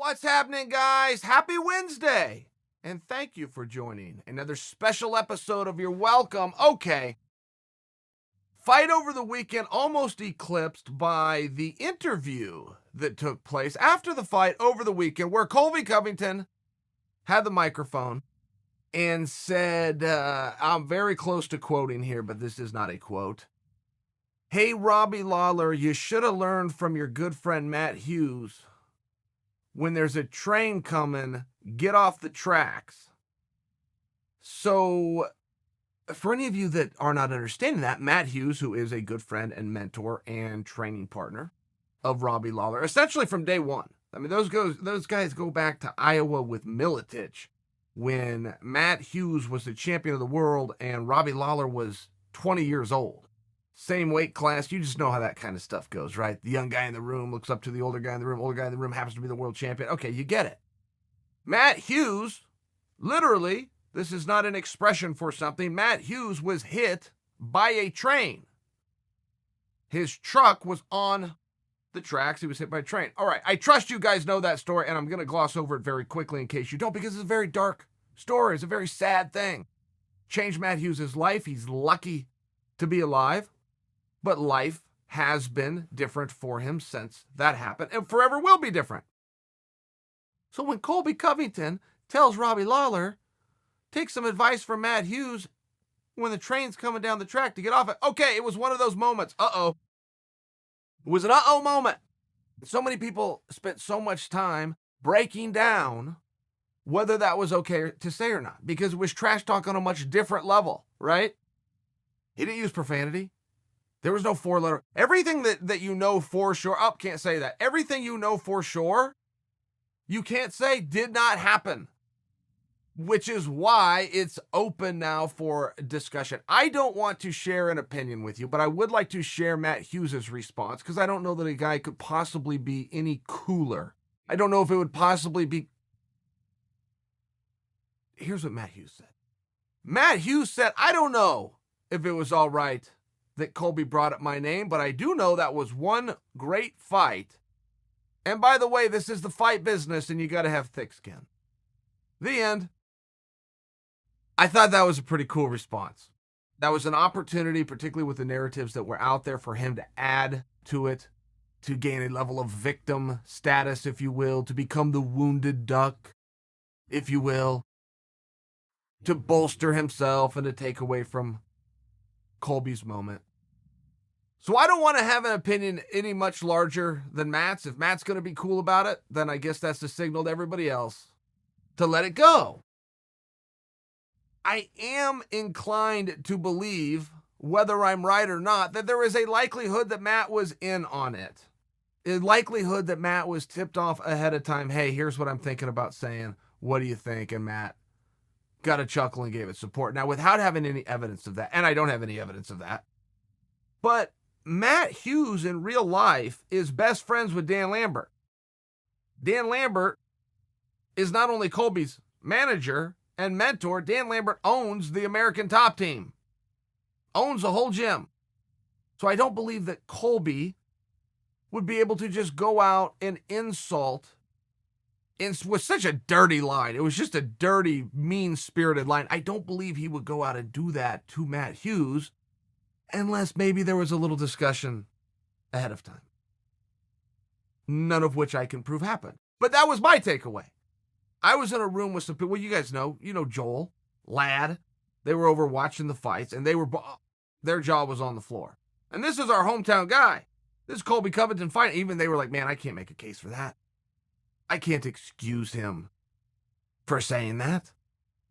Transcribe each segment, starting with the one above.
What's happening, guys? Happy Wednesday! And thank you for joining another special episode of You're Welcome. Okay. Fight over the weekend almost eclipsed by the interview that took place after the fight over the weekend, where Colby Covington had the microphone and said, I'm very close to quoting here, but this is not a quote. Hey, Robbie Lawler, you should have learned from your good friend Matt Hughes. When there's a train coming, get off the tracks. So, for any of you that are not understanding that, Matt Hughes, who is a good friend and mentor and training partner of Robbie Lawler, essentially from day one. I mean, those guys go back to Iowa with Militich when Matt Hughes was the champion of the world and Robbie Lawler was 20 years old. Same weight class. You just know how that kind of stuff goes, right? The young guy in the room looks up to the older guy in the room. Older guy in the room happens to be the world champion. Okay, you get it. Matt Hughes, literally, this is not an expression for something. Matt Hughes was hit by a train. His truck was on the tracks. He was hit by a train. All right, I trust you guys know that story, and I'm going to gloss over it very quickly in case you don't, because it's a very dark story. It's a very sad thing. Changed Matt Hughes' life. He's lucky to be alive. But life has been different for him since that happened, and forever will be different. So when Colby Covington tells Robbie Lawler, take some advice from Matt Hughes when the train's coming down the track to get off it. Okay, it was one of those moments. Uh-oh. It was an uh-oh moment. So many people spent so much time breaking down whether that was okay to say or not, because it was trash talk on a much different level, right? He didn't use profanity. There was no four-letter. Everything that you know for sure, can't say that. Everything you know for sure, you can't say did not happen, which is why it's open now for discussion. I don't want to share an opinion with you, but I would like to share Matt Hughes' response, because I don't know that a guy could possibly be any cooler. I don't know if it would possibly be. Here's what Matt Hughes said. Matt Hughes said, I don't know if it was all right that Colby brought up my name, but I do know that was one great fight. And by the way, this is the fight business, and you got to have thick skin. The end. I thought that was a pretty cool response. That was an opportunity, particularly with the narratives that were out there, for him to add to it, to gain a level of victim status, if you will, to become the wounded duck, if you will, to bolster himself and to take away from Colby's moment. So I don't want to have an opinion any much larger than Matt's. If Matt's going to be cool about it, then I guess that's the signal to everybody else to let it go. I am inclined to believe, whether I'm right or not, that there is a likelihood that Matt was in on it. A likelihood that Matt was tipped off ahead of time. Hey, here's what I'm thinking about saying. What do you think? And Matt got a chuckle and gave it support. Now, without having any evidence of that, and I don't have any evidence of that, but Matt Hughes in real life is best friends with Dan Lambert. Dan Lambert is not only Colby's manager and mentor, Dan Lambert owns the American Top Team, owns the whole gym. So I don't believe that Colby would be able to just go out and insult with such a dirty line. It was just a dirty, mean-spirited line. I don't believe he would go out and do that to Matt Hughes unless maybe there was a little discussion ahead of time. None of which I can prove happened. But that was my takeaway. I was in a room with some people. Well, you guys know, Joel, Ladd. They were over watching the fights, and their jaw was on the floor. And this is our hometown guy. This is Colby Covington fighting. Even they were like, man, I can't make a case for that. I can't excuse him for saying that.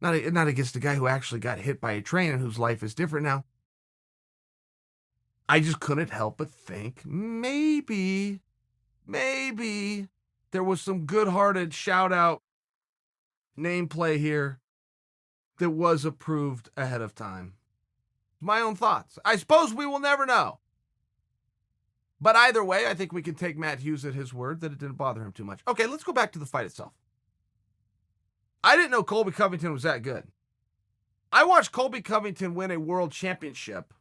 Not against the guy who actually got hit by a train and whose life is different now. I just couldn't help but think maybe there was some good-hearted shout-out name play here that was approved ahead of time. My own thoughts. I suppose we will never know. But either way, I think we can take Matt Hughes at his word that it didn't bother him too much. Okay, let's go back to the fight itself. I didn't know Colby Covington was that good. I watched Colby Covington win a world championship,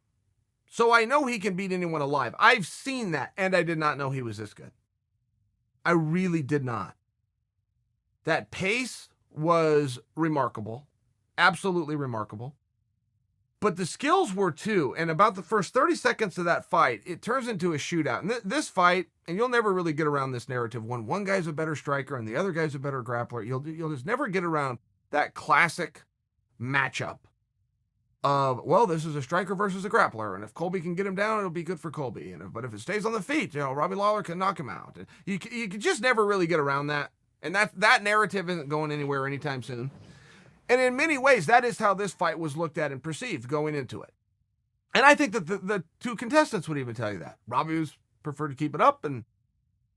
so I know he can beat anyone alive. I've seen that, and I did not know he was this good. I really did not. That pace was remarkable, absolutely remarkable. But the skills were too, and about the first 30 seconds of that fight, it turns into a shootout. And this fight, and you'll never really get around this narrative, when one guy's a better striker and the other guy's a better grappler, you'll just never get around that classic matchup of, well, this is a striker versus a grappler, and if Colby can get him down, it'll be good for Colby. But if it stays on the feet, Robbie Lawler can knock him out. You can just never really get around that, and that narrative isn't going anywhere anytime soon. And in many ways, that is how this fight was looked at and perceived going into it. And I think that the two contestants would even tell you that. Robbie preferred to keep it up, and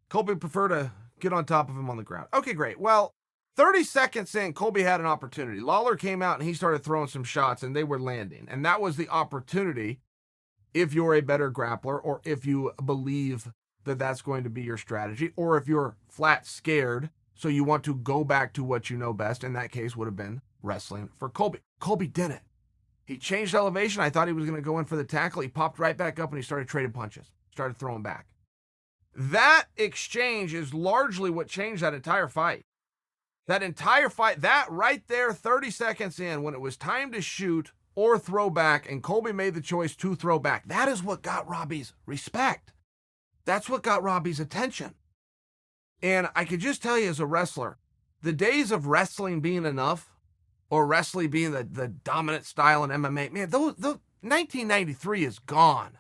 Colby preferred to get on top of him on the ground. Okay, great. Well, 30 seconds in, Colby had an opportunity. Lawler came out and he started throwing some shots, and they were landing. And that was the opportunity, if you're a better grappler, or if you believe that that's going to be your strategy, or if you're flat scared, so you want to go back to what you know best. In that case, would have been wrestling for Colby. Colby did it. He changed elevation. I thought he was going to go in for the tackle. He popped right back up and he started trading punches, started throwing back. That exchange is largely what changed that entire fight. That entire fight, that right there, 30 seconds in, when it was time to shoot or throw back, and Colby made the choice to throw back, that is what got Robbie's respect. That's what got Robbie's attention. And I could just tell you, as a wrestler, the days of wrestling being enough, or wrestling being the dominant style in MMA, man, those 1993 is gone.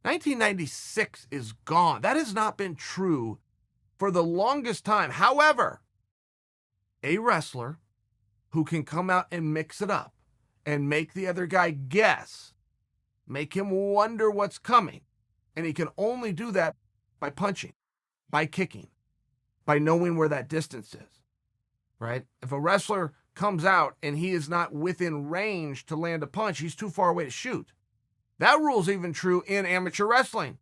1996 is gone. That has not been true for the longest time. However, a wrestler who can come out and mix it up and make the other guy guess, make him wonder what's coming, and he can only do that by punching, by kicking, by knowing where that distance is, right? If a wrestler comes out and he is not within range to land a punch, he's too far away to shoot. That rule's even true in amateur wrestling.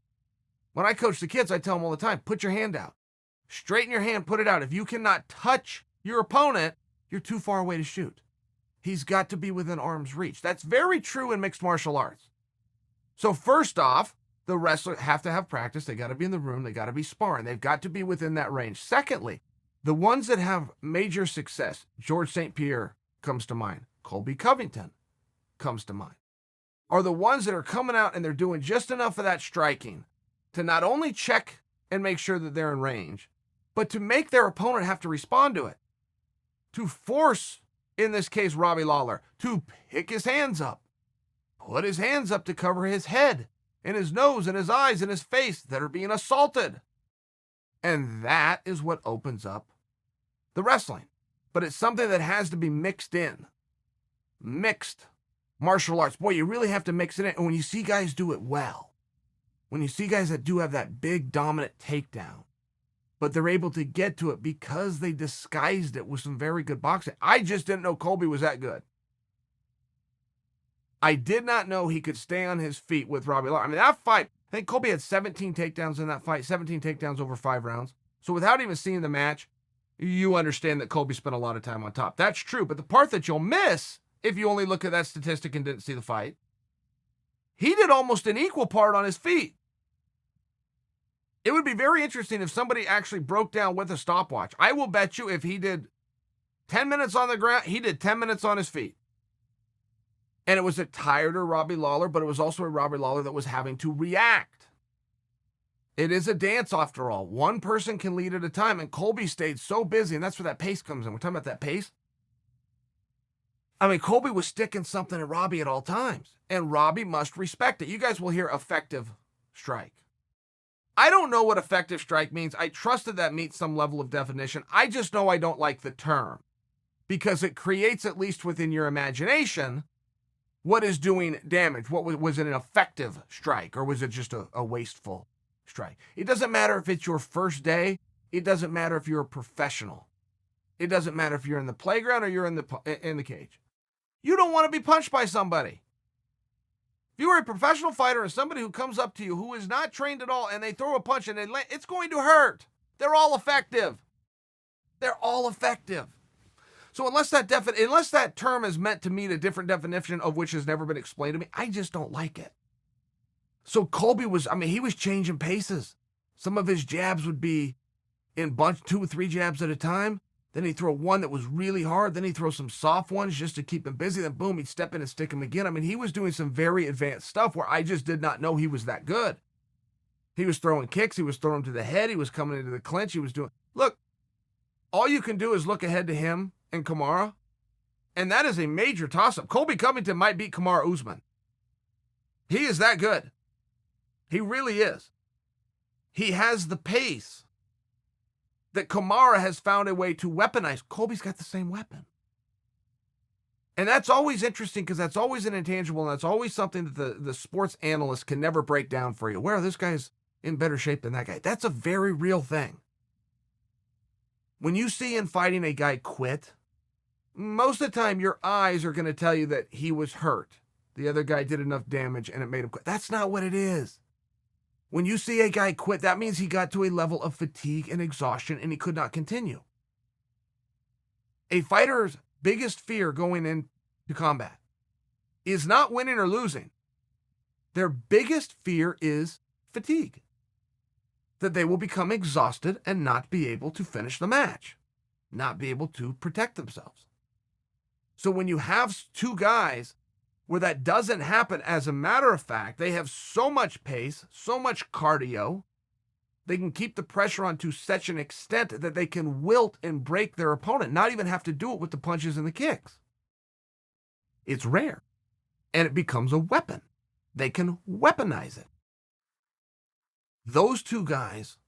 When I coach the kids, I tell them all the time, put your hand out. Straighten your hand, put it out. If you cannot touch your opponent, you're too far away to shoot. He's got to be within arm's reach. That's very true in mixed martial arts. So first off, the wrestlers have to have practice. They got to be in the room. They got to be sparring. They've got to be within that range. Secondly, the ones that have major success, George St. Pierre comes to mind, Colby Covington comes to mind, are the ones that are coming out and they're doing just enough of that striking to not only check and make sure that they're in range, but to make their opponent have to respond to it. To force, in this case, Robbie Lawler, to pick his hands up, put his hands up to cover his head and his nose and his eyes and his face that are being assaulted. And that is what opens up the wrestling. But it's something that has to be mixed in. Mixed martial arts. Boy, you really have to mix it in. And when you see guys do it well, when you see guys that do have that big dominant takedown, but they're able to get to it because they disguised it with some very good boxing. I just didn't know Colby was that good. I did not know he could stay on his feet with Robbie Lawler. I mean, that fight, I think Colby had 17 takedowns in that fight, 17 takedowns over 5 rounds. So without even seeing the match, you understand that Colby spent a lot of time on top. That's true. But the part that you'll miss, if you only look at that statistic and didn't see the fight, he did almost an equal part on his feet. It would be very interesting if somebody actually broke down with a stopwatch. I will bet you if he did 10 minutes on the ground, he did 10 minutes on his feet. And it was a tireder Robbie Lawler, but it was also a Robbie Lawler that was having to react. It is a dance after all. One person can lead at a time, and Colby stayed so busy, and that's where that pace comes in. We're talking about that pace. I mean, Colby was sticking something at Robbie at all times, and Robbie must respect it. You guys will hear effective strike. I don't know what effective strike means. I trust that meets some level of definition. I just know I don't like the term because it creates, at least within your imagination, what is doing damage. What was it an effective strike, or was it just a wasteful strike? It doesn't matter if it's your first day. It doesn't matter if you're a professional. It doesn't matter if you're in the playground or you're in the cage. You don't want to be punched by somebody. If you are a professional fighter and somebody who comes up to you who is not trained at all and they throw a punch and it's going to hurt. They're all effective. They're all effective. So unless that term is meant to meet a different definition of which has never been explained to me, I just don't like it. So Colby he was changing paces. Some of his jabs would be in bunch, 2 or 3 jabs at a time. Then he'd throw one that was really hard. Then he'd throw some soft ones just to keep him busy. Then boom, he'd step in and stick him again. I mean, he was doing some very advanced stuff where I just did not know he was that good. He was throwing kicks. He was throwing to the head. He was coming into the clinch. He was doing... Look, all you can do is look ahead to him and Kamaru, and that is a major toss-up. Colby Covington might beat Kamaru Usman. He is that good. He really is. He has the pace that Kamaru has found a way to weaponize. Colby's got the same weapon. And that's always interesting because that's always an intangible, and that's always something that the sports analyst can never break down for you. Where this guy's in better shape than that guy. That's a very real thing. When you see in fighting a guy quit, most of the time your eyes are going to tell you that he was hurt. The other guy did enough damage and it made him quit. That's not what it is. When you see a guy quit, that means he got to a level of fatigue and exhaustion and he could not continue. A fighter's biggest fear going into combat is not winning or losing. Their biggest fear is fatigue. That they will become exhausted and not be able to finish the match, not be able to protect themselves. So when you have two guys where that doesn't happen, as a matter of fact, they have so much pace, so much cardio, they can keep the pressure on to such an extent that they can wilt and break their opponent, not even have to do it with the punches and the kicks. It's rare, and it becomes a weapon. They can weaponize it. Those two guys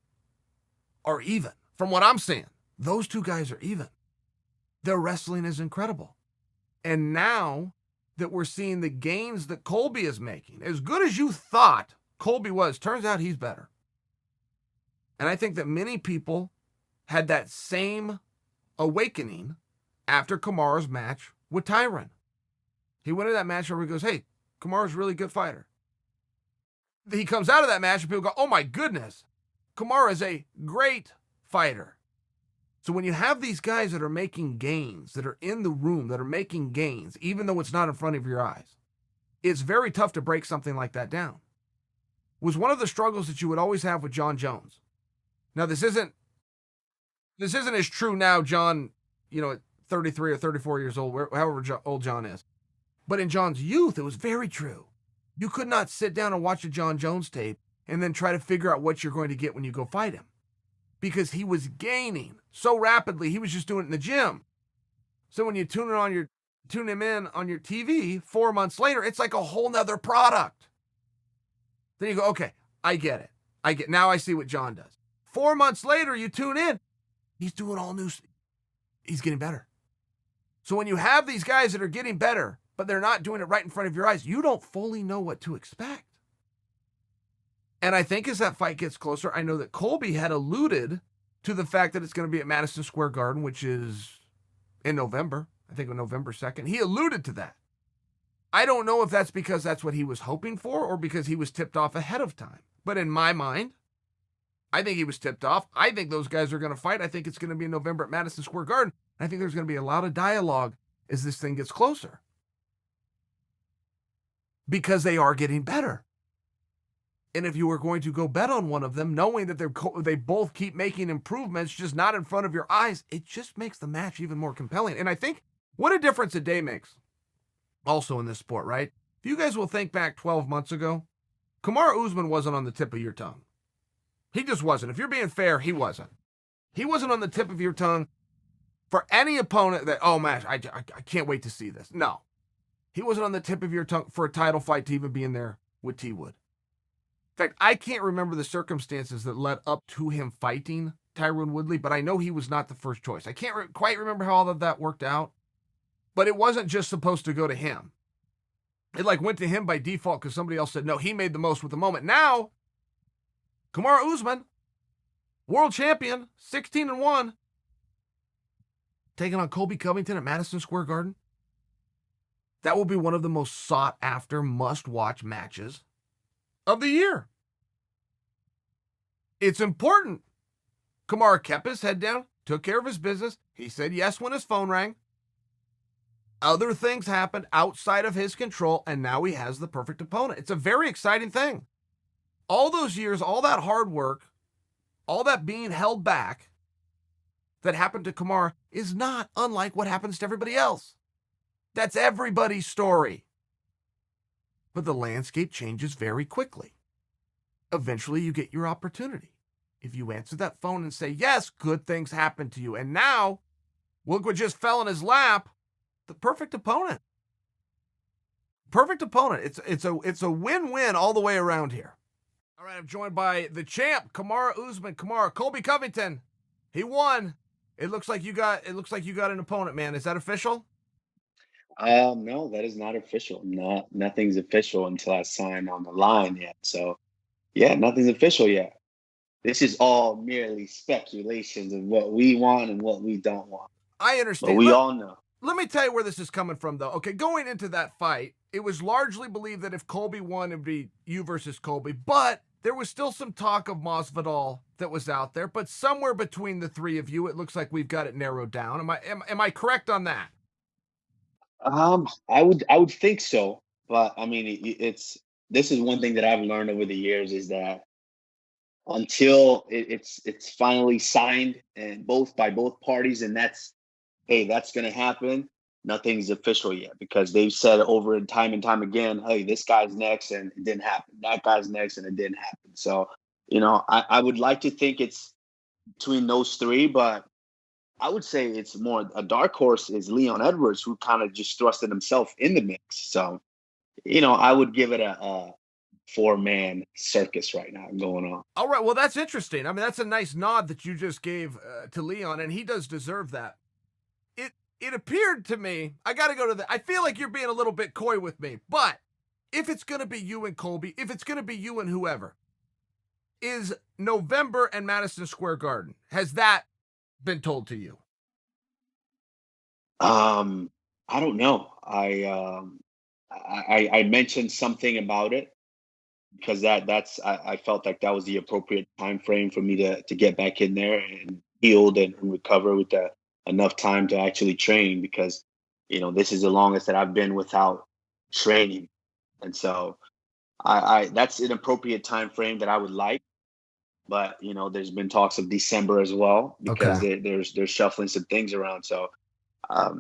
are even. From what I'm seeing, those two guys are even. Their wrestling is incredible. And now that we're seeing the gains that Colby is making, as good as you thought Colby was, turns out he's better. And I think that many people had that same awakening after Kamaru's match with Tyron. He went into that match where he goes, hey, Kamaru's a really good fighter. He comes out of that match and people go, oh my goodness, Kamaru is a great fighter. So when you have these guys that are making gains, that are in the room, that are making gains, even though it's not in front of your eyes, it's very tough to break something like that down. It was one of the struggles that you would always have with Jon Jones. Now, this isn't as true now, Jon, at 33 or 34 years old, however old Jon is. But in Jon's youth, it was very true. You could not sit down and watch a Jon Jones tape and then try to figure out what you're going to get when you go fight him. Because he was gaining so rapidly, he was just doing it in the gym. So when you tune him in on your TV 4 months later, it's like a whole nother product. Then you go, okay, I get it. Now I see what Jon does. 4 months later, you tune in, he's doing all new. He's getting better. So when you have these guys that are getting better, but they're not doing it right in front of your eyes, you don't fully know what to expect. And I think as that fight gets closer, I know that Colby had alluded to the fact that it's going to be at Madison Square Garden, which is in November. I think on November 2nd. He alluded to that. I don't know if that's because that's what he was hoping for or because he was tipped off ahead of time. But in my mind, I think he was tipped off. I think those guys are going to fight. I think it's going to be in November at Madison Square Garden. I think there's going to be a lot of dialogue as this thing gets closer. Because they are getting better. And if you were going to go bet on one of them, knowing that they both keep making improvements, just not in front of your eyes, it just makes the match even more compelling. And I think what a difference a day makes also in this sport, right? If you guys will think back 12 months ago, Kamaru Usman wasn't on the tip of your tongue. He just wasn't. If you're being fair, he wasn't. He wasn't on the tip of your tongue for any opponent that, oh man, I can't wait to see this. No. He wasn't on the tip of your tongue for a title fight to even be in there with T. Wood. In fact, I can't remember the circumstances that led up to him fighting Tyron Woodley, but I know he was not the first choice. I can't quite remember how all of that worked out, but it wasn't just supposed to go to him. It went to him by default because somebody else said, no, he made the most with the moment. Now, Kamaru Usman, world champion, 16-1, taking on Colby Covington at Madison Square Garden. That will be one of the most sought-after, must-watch matches of the year. It's important. Kamaru kept his head down, took care of his business. He said yes when his phone rang. Other things happened outside of his control, and now he has the perfect opponent. It's a very exciting thing. All those years, all that hard work, all that being held back, that happened to Kamaru is not unlike what happens to everybody else. That's everybody's story. But the landscape changes very quickly. Eventually, you get your opportunity. If you answer that phone and say, yes, good things happen to you. And now, look what just fell in his lap. The perfect opponent. Perfect opponent. It's a win-win all the way around here. All right, I'm joined by the champ, Kamaru Usman. Kamaru, Colby Covington. He won. It looks like you got an opponent, man. Is that official? No, that is not official. Nothing's official until I sign on the line yet. So yeah, nothing's official yet. This is all merely speculations of what we want and what we don't want. I But understand. we all know. Let me tell you where this is coming from, though. Okay, going into that fight, it was largely believed that if Colby won, it'd be you versus Colby. But there was still some talk of Masvidal that was out there. But somewhere between the three of you, it looks like we've got it narrowed down. Am I correct on that? I would think so, but I mean, it's this is one thing that I've learned over the years is that until it's finally signed and both parties, and that's hey, that's going to happen. Nothing's official yet because they've said over and time again, hey, this guy's next, and it didn't happen. That guy's next, and it didn't happen. So, I would like to think it's between those three, but I would say it's more a dark horse is Leon Edwards, who kind of just thrusted himself in the mix. So, I would give it a four-man circus right now going on. All right, well, that's interesting. I mean, that's a nice nod that you just gave to Leon, and he does deserve that. It appeared to me, I got to go to I feel like you're being a little bit coy with me, but if it's going to be you and Colby, if it's going to be you and whoever, is November and Madison Square Garden. Has that been told to you? I don't know. I mentioned something about it because I felt like that was the appropriate time frame for me to get back in there and healed and recover with enough time to actually train because this is the longest that I've been without training, and so I that's an appropriate time frame that I would like. But there's been talks of December as well because Okay. they're shuffling some things around. So I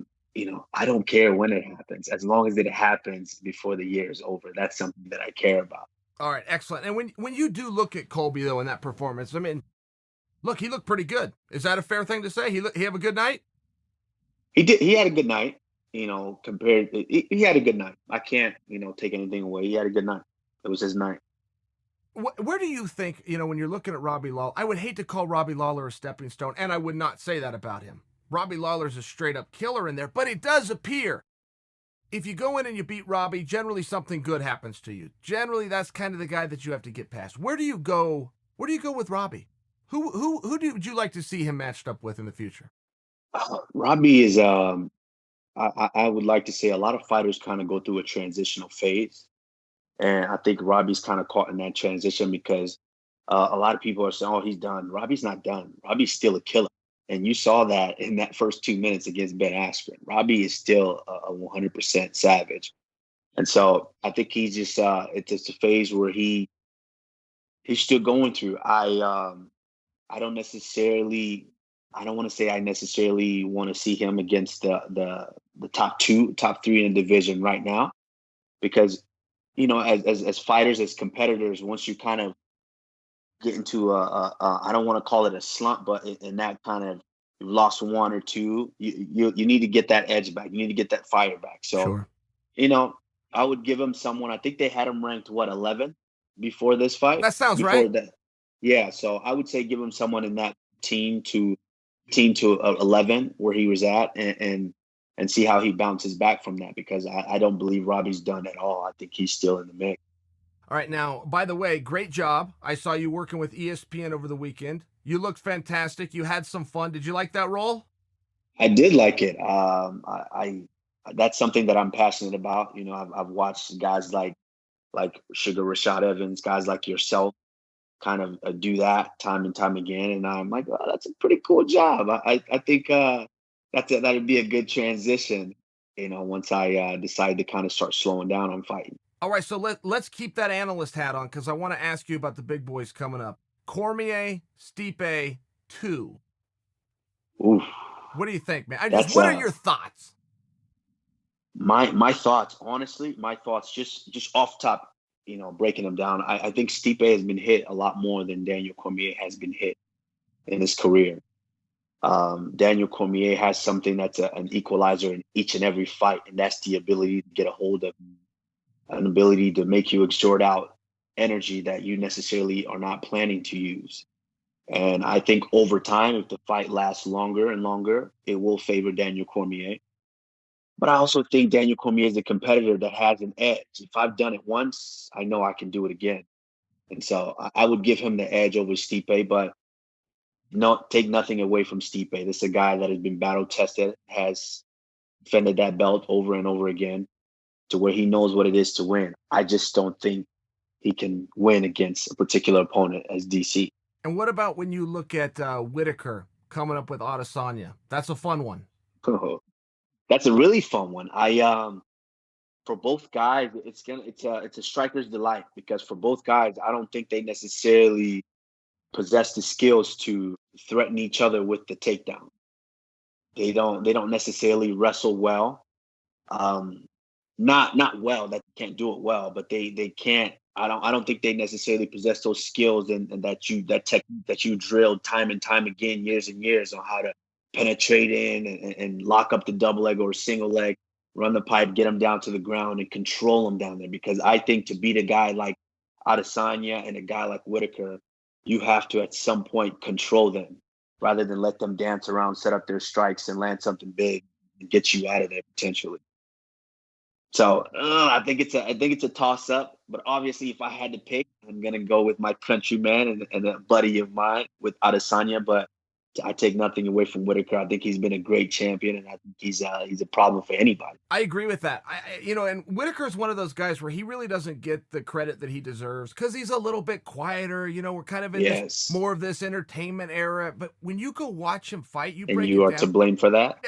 don't care when it happens as long as it happens before the year is over. That's something that I care about. All right, excellent. And when you do look at Colby though in that performance, I mean, look, he looked pretty good. Is that a fair thing to say? He have a good night? He did. He had a good night. Compared, he had a good night. I can't, take anything away. He had a good night. It was his night. Where do you think, when you're looking at Robbie Lawler, I would hate to call Robbie Lawler a stepping stone, and I would not say that about him. Robbie Lawler's a straight up killer in there, but it does appear if you go in and you beat Robbie, generally something good happens to you. Generally, that's kind of the guy that you have to get past. Where do you go? Where do you go with Robbie? Who would you like to see him matched up with in the future? Robbie is. I would like to say a lot of fighters kind of go through a transitional phase. And I think Robbie's kind of caught in that transition because a lot of people are saying, oh, he's done. Robbie's not done. Robbie's still a killer. And you saw that in that first 2 minutes against Ben Askren. Robbie is still a 100% savage. And so I think he's just, it's just a phase where he's still going through. I don't necessarily, I don't want to say I necessarily want to see him against the top three in the division right now because as fighters, as competitors, once you kind of get into I don't want to call it a slump, but in that kind of you've lost one or two, you need to get that edge back. You need to get that fire back. So, Sure. you know, I would give him someone. I think they had him ranked 11 before this fight. That sounds Before right. that, yeah. So I would say give him someone in that team to 11 where he was at, and see how he bounces back from that because I don't believe Robbie's done at all. I think he's still in the mix. All right, now, by the way, great job. I saw you working with ESPN over the weekend. You looked fantastic. You had some fun. Did you like that role? I did like it. I that's something that I'm passionate about. I've watched guys like Sugar Rashad Evans, guys like yourself, kind of do that time and time again, and I'm like, oh, that's a pretty cool job. I think that'd be a good transition. Once I decide to kind of start slowing down on fighting. All right, so let's keep that analyst hat on because I want to ask you about the big boys coming up. Cormier, Stipe, 2. Oof, What do you think, man? that's What are your thoughts? my thoughts. Honestly, my thoughts just off top. Breaking them down. I think Stipe has been hit a lot more than Daniel Cormier has been hit in his career. Daniel Cormier has something that's an equalizer in each and every fight, and that's the ability to get a hold of an ability to make you exert out energy that you necessarily are not planning to use. And I think over time, if the fight lasts longer and longer, it will favor Daniel Cormier. But I also think Daniel Cormier is a competitor that has an edge. If I've done it once, I know I can do it again. And so I would give him the edge over Stipe, but no, take nothing away from Stipe. This is a guy that has been battle tested, has defended that belt over and over again to where he knows what it is to win. I just don't think he can win against a particular opponent as DC. And what about when you look at Whitaker coming up with Adesanya? That's a fun one. That's a really fun one. For both guys, it's a striker's delight because for both guys, I don't think they necessarily possess the skills to threaten each other with the takedown. They don't necessarily wrestle well. Um, not well that they can't do it well, but they can't. I don't think they necessarily possess those skills and that technique that you drilled time and time again, years and years on how to penetrate in and lock up the double leg or single leg, run the pipe, get them down to the ground and control them down there. Because I think to beat a guy like Adesanya and a guy like Whitaker, you have to at some point control them rather than let them dance around, set up their strikes, and land something big and get you out of there potentially. So I think it's a toss up. But obviously, if I had to pick, I'm gonna go with my countryman and a buddy of mine with Adesanya. But I take nothing away from Whitaker. I think he's been a great champion, and I think he's a problem for anybody. I agree with that. And Whitaker is one of those guys where he really doesn't get the credit that he deserves because he's a little bit quieter. We're kind of in this Yes, more of this entertainment era. But when you go watch him fight, you and break you it are to down. blame for that.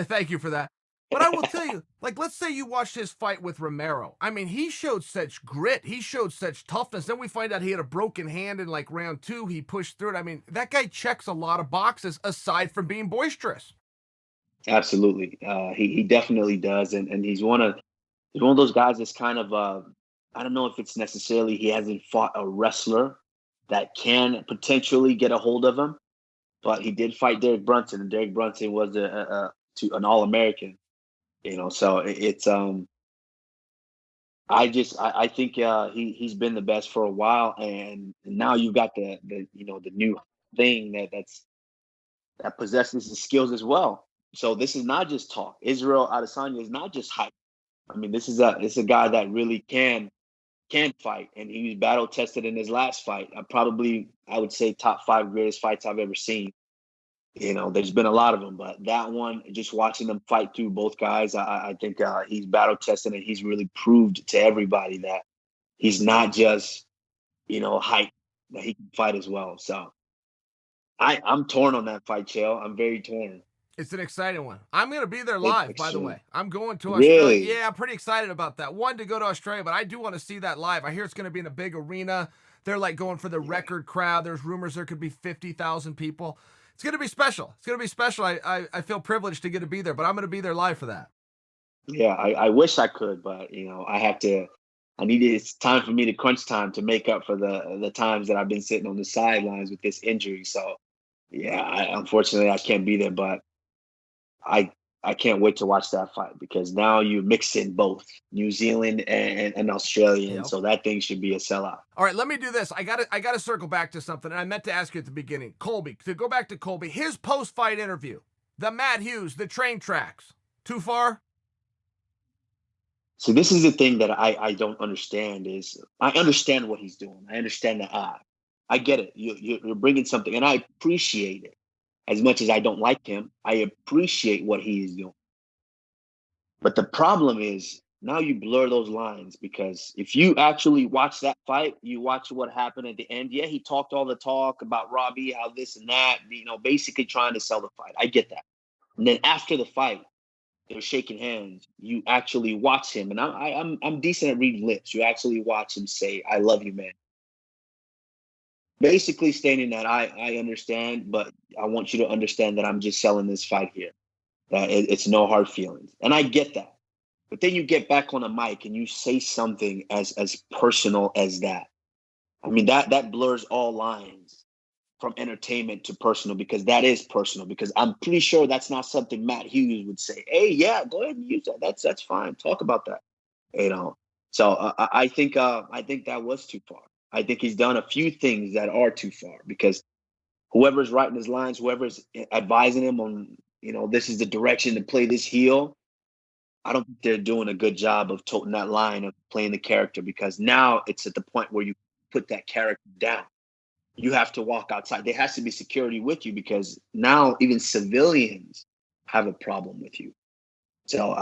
Thank you for that. But I will tell you, like, let's say you watched his fight with Romero. I mean, he showed such grit. He showed such toughness. Then we find out he had a broken hand in like round 2. He pushed through it. I mean, that guy checks a lot of boxes aside from being boisterous. Absolutely, he definitely does, and he's one of those guys that's kind of I don't know if it's necessarily he hasn't fought a wrestler that can potentially get a hold of him, but he did fight Derek Brunson, and Derek Brunson was to an All American. So it's I think he's been the best for a while, and now you've got the new thing that possesses the skills as well. So this is not just talk. Israel Adesanya is not just hype. I mean, this is a guy that really can fight, and he was battle tested in his last fight. I would say top 5 greatest fights I've ever seen. There's been a lot of them, but that one, just watching them fight through both guys, I think he's battle tested and he's really proved to everybody that he's not just hype, that he can fight as well. So I'm torn on that fight, Chael. I'm very torn. It's an exciting one. I'm going to be there live, by the Extreme. way. I'm going to Australia. Really? Yeah, I'm pretty excited about that. One, to go to Australia, but I do want to see that live. I hear it's going to be in a big arena. They're like going for the Yeah. record crowd. There's rumors there could be 50,000 people. It's going to be special. It's going to be special. I feel privileged to get to be there, but I'm going to be there live for that. Yeah, I wish I could, but I have to. It's time for me to crunch time to make up for the times that I've been sitting on the sidelines with this injury. So yeah, unfortunately I can't be there, but I I can't wait to watch that fight because now you mix in both New Zealand and Australia, and Yep. so that thing should be a sellout. All right, let me do this. I gotta circle back to something, and I meant to ask you at the beginning. Colby, to go back to Colby, his post-fight interview, the Matt Hughes, the train tracks. Too far? So this is the thing that I don't understand is I understand what he's doing. I understand that I get it. You're bringing something, and I appreciate it. As much as I don't like him, I appreciate what he is doing. But the problem is now you blur those lines because if you actually watch that fight, you watch what happened at the end. Yeah, he talked all the talk about Robbie, how this and that, basically trying to sell the fight. I get that. And then after the fight, they're shaking hands. You actually watch him, and I'm decent at reading lips. You actually watch him say, "I love you, man." basically stating that I understand, but I want you to understand that I'm just selling this fight here. That it's no hard feelings, and I get that. But then you get back on a mic and you say something as personal as that. I mean, that blurs all lines from entertainment to personal, because that is personal. Because I'm pretty sure that's not something Matt Hughes would say. Hey, yeah, go ahead and use that. That's fine. Talk about that. You know. So I think that was too far. I think he's done a few things that are too far, because whoever's writing his lines, whoever's advising him on, this is the direction to play this heel. I don't think they're doing a good job of toting that line of playing the character, because now it's at the point where you put that character down. You have to walk outside. There has to be security with you, because now even civilians have a problem with you. So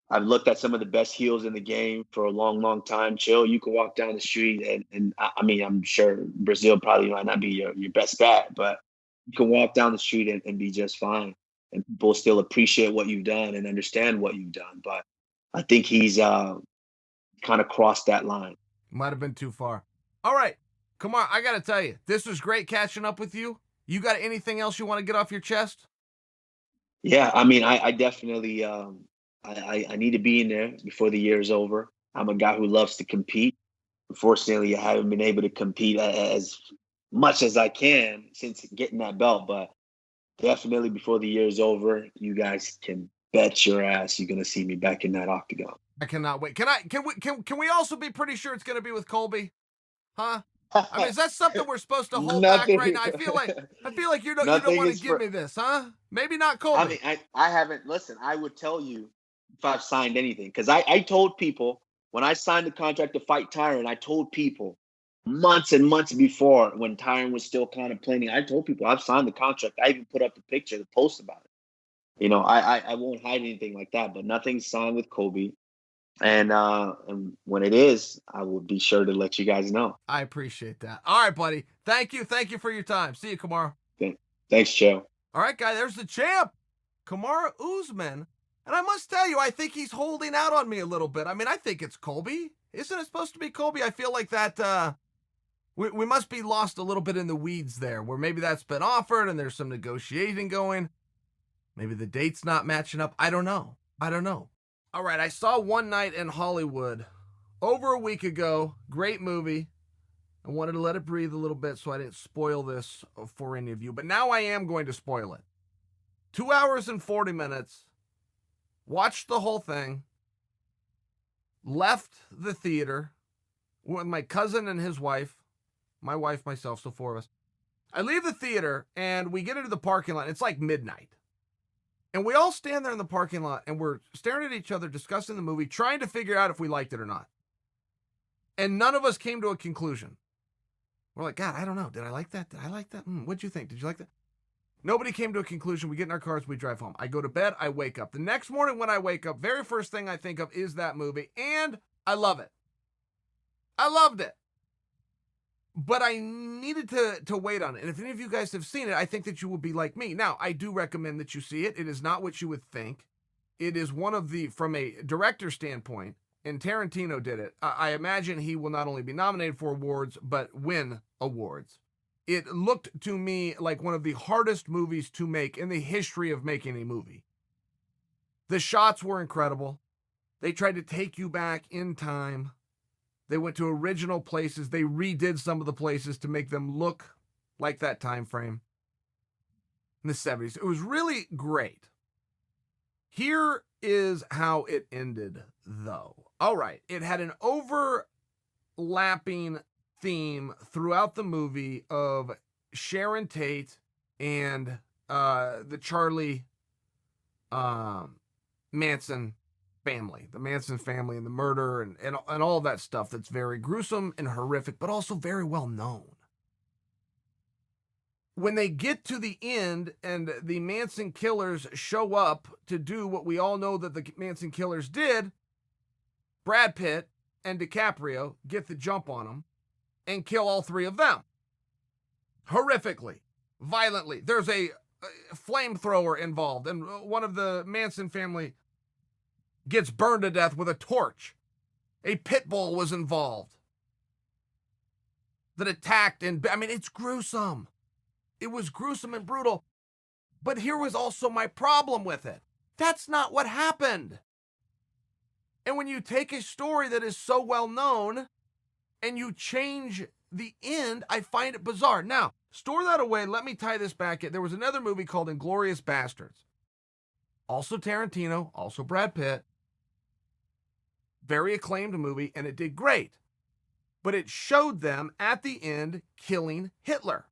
I've looked at some of the best heels in the game for a long, long time. Chill, you can walk down the street, and I mean, I'm sure Brazil probably might not be your best bet, but you can walk down the street and be just fine. And people still appreciate what you've done and understand what you've done. But I think he's kind of crossed that line. Might have been too far. All right. Come on. I got to tell you, this was great catching up with you. You got anything else you want to get off your chest? Yeah, I mean, I definitely I need to be in there before the year is over. I'm a guy who loves to compete. Unfortunately, I haven't been able to compete as much as I can since getting that belt, but definitely before the year is over, you guys can bet your ass you're gonna see me back in that octagon. I cannot wait. Can we also be pretty sure it's going to be with Colby? Huh? I mean, is that something we're supposed to hold back right Nothing. now? I feel like you don't Nothing want to is give for. me this, huh? Maybe not I Colby. mean, I haven't. Listen, I would tell you if I've signed anything, because I told people when I signed the contract to fight Tyron. I told people months and months before, when Tyron was still kind of planning. I told people I've signed the contract. I even put up the picture, the post about it. I won't hide anything like that. But nothing's signed with Kobe. And when it is, I will be sure to let you guys know. I appreciate that. All right, buddy. Thank you. Thank you for your time. See you, Kamara. Thanks, Joe. All right, guy. There's the champ, Kamara Usman. And I must tell you, I think he's holding out on me a little bit. I mean, I think it's Colby. Isn't it supposed to be Colby? I feel like that we must be lost a little bit in the weeds there, where maybe that's been offered and there's some negotiating going. Maybe the date's not matching up. I don't know. All right, I saw One Night in Hollywood over a week ago. Great movie. I wanted to let it breathe a little bit so I didn't spoil this for any of you. But now I am going to spoil it. 2 hours and 40 minutes. Watched the whole thing. Left the theater with my cousin and his wife. My wife, myself, so 4 of us. I leave the theater and we get into the parking lot. It's like midnight. And we all stand there in the parking lot and we're staring at each other, discussing the movie, trying to figure out if we liked it or not. And none of us came to a conclusion. We're like, God, I don't know. Did I like that? What'd you think? Did you like that? Nobody came to a conclusion. We get in our cars, we drive home. I go to bed, I wake up. The next morning when I wake up, very first thing I think of is that movie. And I love it. I loved it. But I needed to wait on it. And if any of you guys have seen it, I think that you will be like me. Now, I do recommend that you see it. It is not what you would think. It is one of the, from a director standpoint, and Tarantino did it, I imagine he will not only be nominated for awards, but win awards. It looked to me like one of the hardest movies to make in the history of making a movie. The shots were incredible. They tried to take you back in time. They went to original places. They redid some of the places to make them look like that time frame in the 70s. It was really great. Here is how it ended, though. All right. It had an overlapping theme throughout the movie of Sharon Tate and the Charlie Manson family, the Manson family, and the murder and all that stuff that's very gruesome and horrific, but also very well known. When they get to the end and the Manson killers show up to do what we all know that the Manson killers did, Brad Pitt and DiCaprio get the jump on them and kill all three of them. Horrifically, violently. There's a flamethrower involved, and one of the Manson family gets burned to death with a torch. A pit bull was involved. that attacked, and I mean, it's gruesome. It was gruesome and brutal. But here was also my problem with it. That's not what happened. And when you take a story that is so well known and you change the end, I find it bizarre. Now, store that away. Let me tie this back in. There was another movie called Inglourious Basterds. Also Tarantino, also Brad Pitt. Very acclaimed movie, and it did great. But it showed them at the end killing Hitler.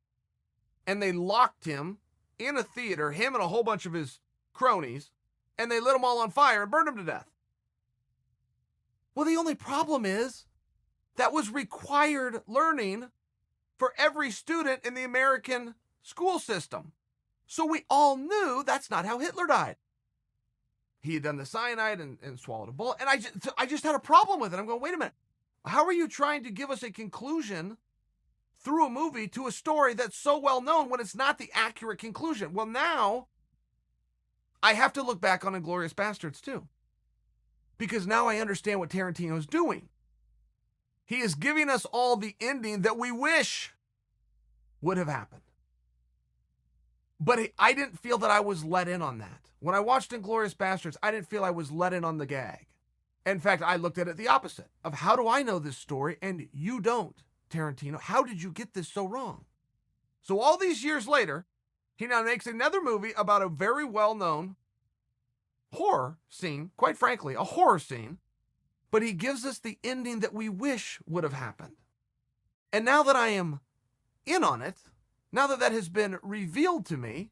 And they locked him in a theater, him and a whole bunch of his cronies, and they lit them all on fire and burned him to death. Well, the only problem is that was required learning for every student in the American school system. So we all knew that's not how Hitler died. He had done the cyanide and swallowed a bullet. And I just had a problem with it. I'm going, wait a minute. How are you trying to give us a conclusion through a movie to a story that's so well known when it's not the accurate conclusion? Well, now I have to look back on Inglourious Basterds too. Because now I understand what Tarantino's doing. He is giving us all the ending that we wish would have happened. But I didn't feel that I was let in on that. When I watched Inglourious Basterds, I didn't feel I was let in on the gag. In fact, I looked at it the opposite of how do I know this story and you don't, Tarantino? How did you get this so wrong? So all these years later, he now makes another movie about a very well-known horror scene, quite frankly, a horror scene, but he gives us the ending that we wish would have happened. And now that I am in on it, now that that has been revealed to me,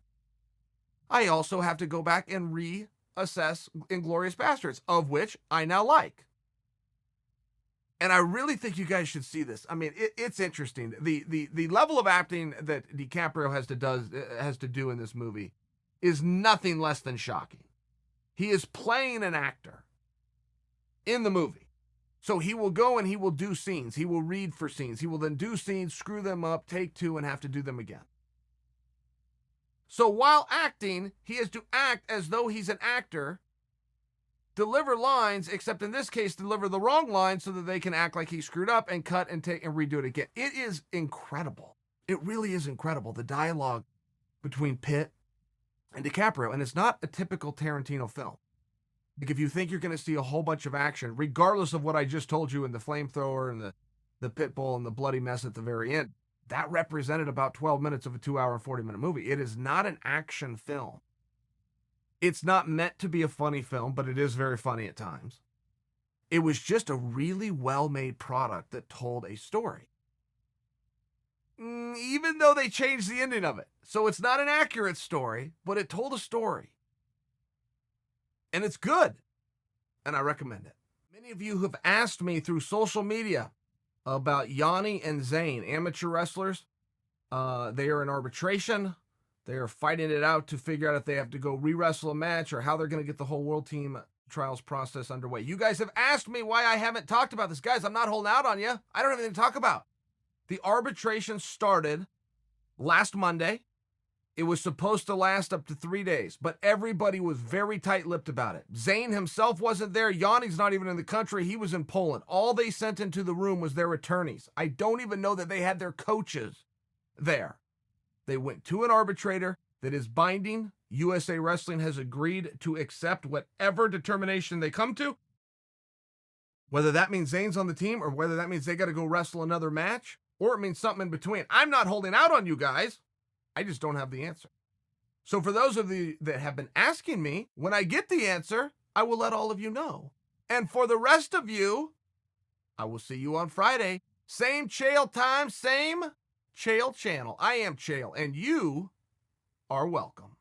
I also have to go back and reassess Inglourious Basterds, of which I now like. And I really think you guys should see this. I mean, it's interesting. The level of acting that DiCaprio has to do in this movie is nothing less than shocking. He is playing an actor in the movie. So he will go and he will do scenes. He will read for scenes. He will then do scenes, screw them up, take two, and have to do them again. So while acting, he has to act as though he's an actor, deliver lines, except in this case, deliver the wrong lines so that they can act like he screwed up and cut and take and redo it again. It is incredible. It really is incredible, the dialogue between Pitt and DiCaprio. And it's not a typical Tarantino film. Like if you think you're going to see a whole bunch of action, regardless of what I just told you in the flamethrower and the pit bull and the bloody mess at the very end, that represented about 12 minutes of a 2-hour and 40-minute movie. It is not an action film. It's not meant to be a funny film, but it is very funny at times. It was just a really well-made product that told a story. Even though they changed the ending of it. So it's not an accurate story, but it told a story. And it's good. And I recommend it. Many of you have asked me through social media about Yanni and Zayn, amateur wrestlers. They are in arbitration. They are fighting it out to figure out if they have to go re-wrestle a match or how they're going to get the whole World Team Trials process underway. You guys have asked me why I haven't talked about this. Guys, I'm not holding out on you. I don't have anything to talk about. The arbitration started last Monday. It was supposed to last up to 3 days, but everybody was very tight-lipped about it. Zayn himself wasn't there. Yanni's not even in the country. He was in Poland. All they sent into the room was their attorneys. I don't even know that they had their coaches there. They went to an arbitrator that is binding. USA Wrestling has agreed to accept whatever determination they come to. Whether that means Zayn's on the team or whether that means they got to go wrestle another match or it means something in between. I'm not holding out on you guys. I just don't have the answer. So for those of you that have been asking me, when I get the answer, I will let all of you know. And for the rest of you, I will see you on Friday. Same Chael time, same Chael channel. I am Chael, and you are welcome.